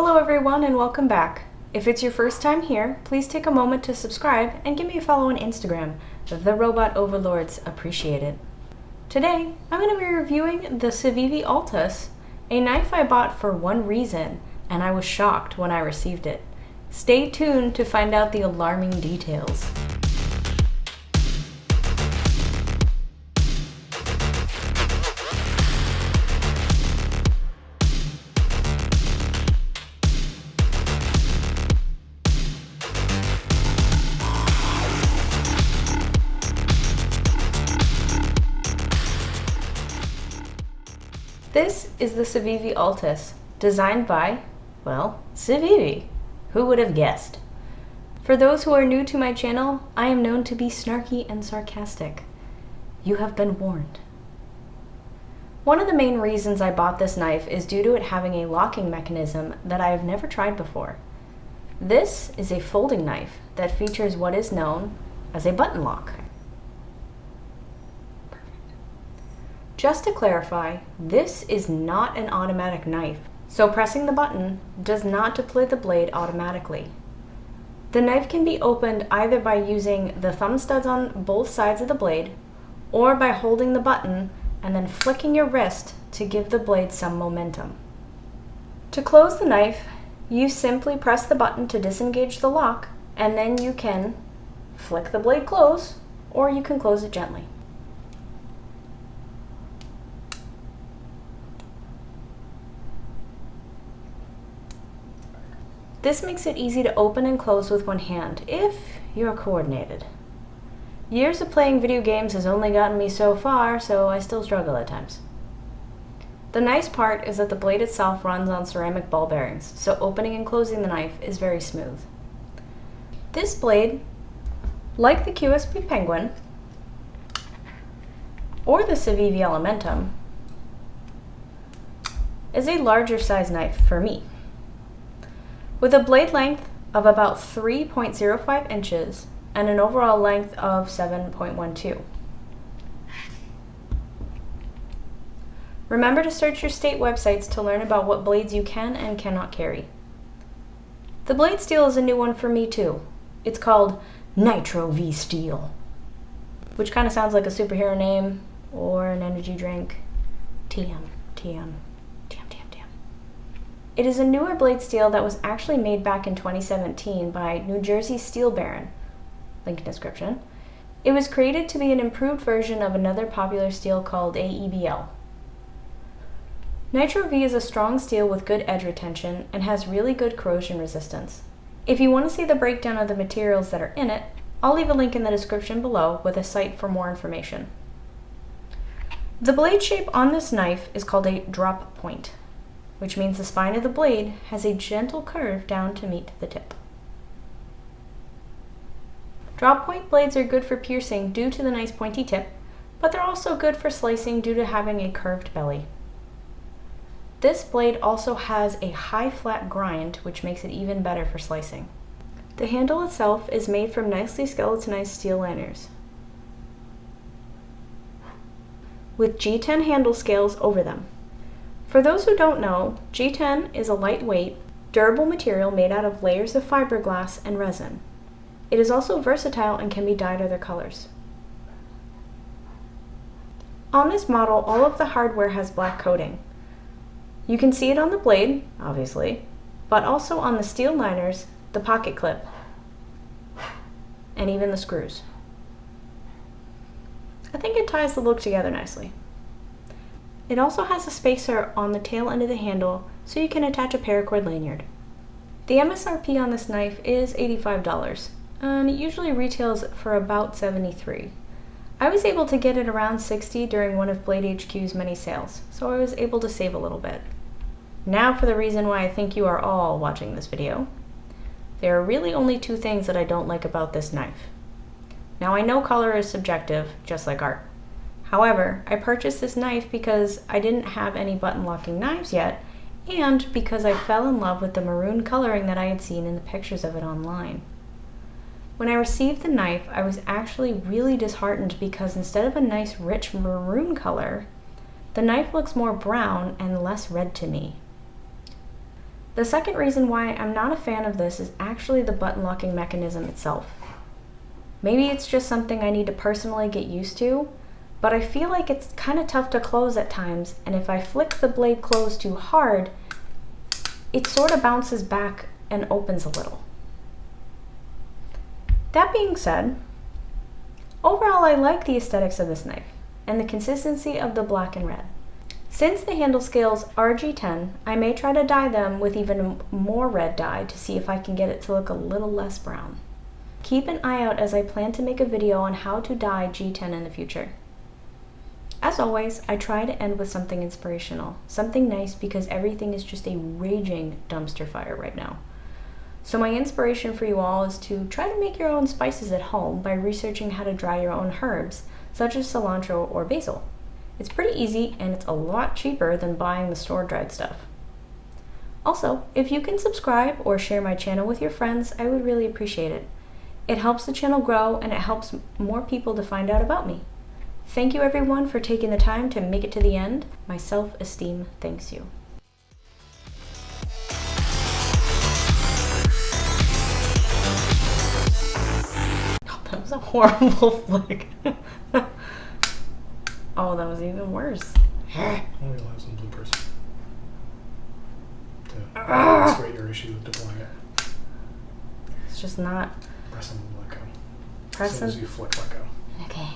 Hello everyone and welcome back. If it's your first time here, please take a moment to subscribe and give me a follow on Instagram. The Robot Overlords appreciate it. Today, I'm going to be reviewing the CIVIVI Altus, a knife I bought for one reason, and I was shocked when I received it. Stay tuned to find out the alarming details. This is the CIVIVI Altus, designed by, well, CIVIVI. Who would have guessed? For those who are new to my channel, I am known to be snarky and sarcastic. You have been warned. One of the main reasons I bought this knife is due to it having a locking mechanism that I have never tried before. This is a folding knife that features what is known as a button lock. Just to clarify, this is not an automatic knife, so pressing the button does not deploy the blade automatically. The knife can be opened either by using the thumb studs on both sides of the blade, or by holding the button and then flicking your wrist to give the blade some momentum. To close the knife, you simply press the button to disengage the lock, and then you can flick the blade close, or you can close it gently. This makes it easy to open and close with one hand, if you're coordinated. Years of playing video games has only gotten me so far, so I still struggle at times. The nice part is that the blade itself runs on ceramic ball bearings, so opening and closing the knife is very smooth. This blade, like the QSP Penguin, or the CIVIVI Elementum, is a larger size knife for me. With a blade length of about 3.05 inches and an overall length of 7.12. Remember to search your state websites to learn about what blades you can and cannot carry. The blade steel is a new one for me too. It's called nitro-v steel, which kind of sounds like a superhero name or an energy drink. TM. It is a newer blade steel that was actually made back in 2017 by New Jersey Steel Baron, link in description. It was created to be an improved version of another popular steel called AEBL. Nitro-V is a strong steel with good edge retention and has really good corrosion resistance. If you want to see the breakdown of the materials that are in it, I'll leave a link in the description below with a site for more information. The blade shape on this knife is called a drop point, which means the spine of the blade has a gentle curve down to meet the tip. Drop point blades are good for piercing due to the nice pointy tip, but they're also good for slicing due to having a curved belly. This blade also has a high flat grind, which makes it even better for slicing. The handle itself is made from nicely skeletonized steel liners, with G10 handle scales over them. For those who don't know, G10 is a lightweight, durable material made out of layers of fiberglass and resin. It is also versatile and can be dyed other colors. On this model, all of the hardware has black coating. You can see it on the blade, obviously, but also on the steel liners, the pocket clip, and even the screws. I think it ties the look together nicely. It also has a spacer on the tail end of the handle so you can attach a paracord lanyard. The MSRP on this knife is $85, and it usually retails for about $73. I was able to get it around $60 during one of Blade HQ's many sales, so I was able to save a little bit. Now for the reason why I think you are all watching this video. There are really only two things that I don't like about this knife. Now I know color is subjective, just like art. However, I purchased this knife because I didn't have any button locking knives yet, and because I fell in love with the maroon coloring that I had seen in the pictures of it online. When I received the knife, I was actually really disheartened because instead of a nice rich maroon color, the knife looks more brown and less red to me. The second reason why I'm not a fan of this is actually the button locking mechanism itself. Maybe it's just something I need to personally get used to, but I feel like it's kind of tough to close at times, and if I flick the blade closed too hard, it sort of bounces back and opens a little. That being said, overall I like the aesthetics of this knife and the consistency of the black and red. Since the handle scales are G10, I may try to dye them with even more red dye to see if I can get it to look a little less brown. Keep an eye out as I plan to make a video on how to dye G10 in the future. As always, I try to end with something inspirational, something nice, because everything is just a raging dumpster fire right now. So my inspiration for you all is to try to make your own spices at home by researching how to dry your own herbs, such as cilantro or basil. It's pretty easy and it's a lot cheaper than buying the store-dried stuff. Also, if you can subscribe or share my channel with your friends, I would really appreciate it. It helps the channel grow and it helps more people to find out about me. Thank you everyone for taking the time to make it to the end. My self-esteem thanks you. Oh, that was a horrible flick. Oh, that was even worse. I will have some bloopers to illustrate your issue with deploying it. It's just not. Press and let go. Press as soon as you flick, let go. Okay.